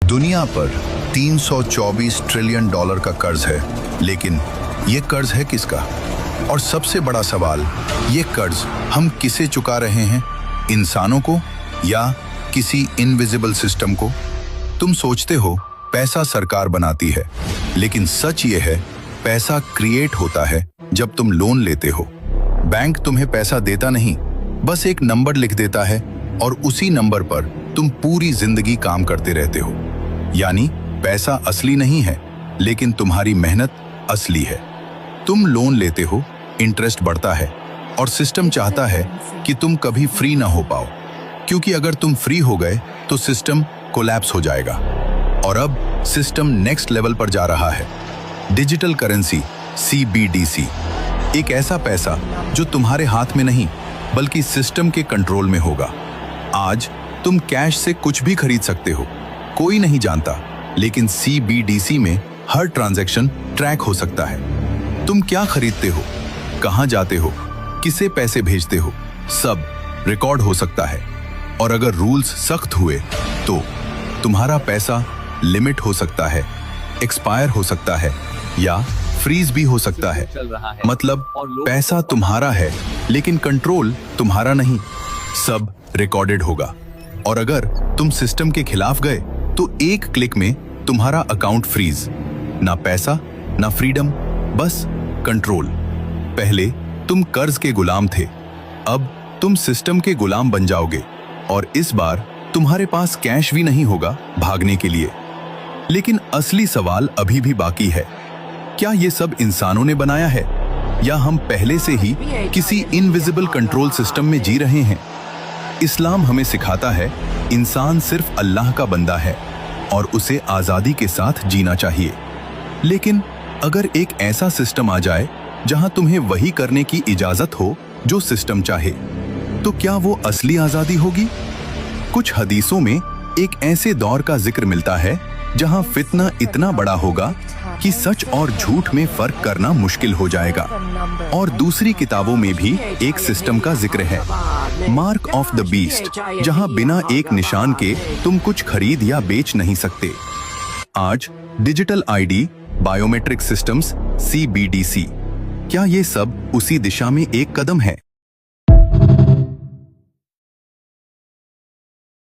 दुनिया पर 324 trillion dollar का कर्ज है, लेकिन ये कर्ज है किसका? और सबसे बड़ा सवाल, ये कर्ज हम किसे चुका रहे हैं? इंसानों को या किसी इनविजिबल सिस्टम को? तुम सोचते हो पैसा सरकार बनाती है, लेकिन सच ये है, पैसा क्रिएट होता है जब तुम लोन लेते हो। बैंक तुम्हें पैसा देता नहीं, बस एक नंबर लिख देता है और उसी नंबर पर तुम पूरी जिंदगी काम करते रहते हो। यानी पैसा असली नहीं है, लेकिन तुम्हारी मेहनत असली है। तुम लोन लेते हो, इंटरेस्ट बढ़ता है और सिस्टम चाहता है कि तुम कभी फ्री ना हो पाओ, क्योंकि अगर तुम फ्री हो गए तो सिस्टम कोलैप्स हो जाएगा। और अब सिस्टम नेक्स्ट लेवल पर जा रहा है। डिजिटल करेंसी CBDC, एक ऐसा पैसा जो तुम्हारे हाथ में नहीं बल्कि सिस्टम के कंट्रोल में होगा। आज तुम कैश से कुछ भी खरीद सकते हो, कोई नहीं जानता, लेकिन CBDC में हर ट्रांजैक्शन ट्रैक हो सकता है। तुम क्या खरीदते हो, कहां जाते हो, किसे पैसे भेजते हो, सब रिकॉर्ड हो सकता है। और अगर रूल्स सख्त हुए तो तुम्हारा पैसा लिमिट हो सकता है, एक्सपायर हो सकता है या फ्रीज भी हो सकता है। मतलब पैसा तुम्हारा है, लेकिन कंट्रोल तुम्हारा नहीं। सब रिकॉर्डेड होगा। और अगर तुम सिस्टम के खिलाफ गए तो एक क्लिक में तुम्हारा अकाउंट फ्रीज। ना पैसा, ना फ्रीडम, बस कंट्रोल। पहले तुम कर्ज के गुलाम थे, अब तुम सिस्टम के गुलाम बन जाओगे। और इस बार तुम्हारे पास कैश भी नहीं होगा भागने के लिए। लेकिन असली सवाल अभी भी बाकी है, क्या ये सब इंसानों ने बनाया है या हम पहले से ही किसी इनविजिबल कंट्रोल सिस्टम में जी रहे हैं? इस्लाम हमें सिखाता है इंसान सिर्फ अल्लाह का बंदा है और उसे आजादी के साथ जीना चाहिए। लेकिन अगर एक ऐसा सिस्टम आ जाए जहां तुम्हें वही करने की इजाजत हो जो सिस्टम चाहे, तो क्या वो असली आजादी होगी? कुछ हदीसों में एक ऐसे दौर का जिक्र मिलता है जहां फितना इतना बड़ा होगा कि सच और झूठ में फर्क करना मुश्किल हो जाएगा। और दूसरी किताबों में भी एक सिस्टम का जिक्र है, मार्क ऑफ द बीस्ट, जहां बिना एक निशान के तुम कुछ खरीद या बेच नहीं सकते। आज digital ID, biometric systems, CBDC, क्या ये सब उसी दिशा में एक कदम है?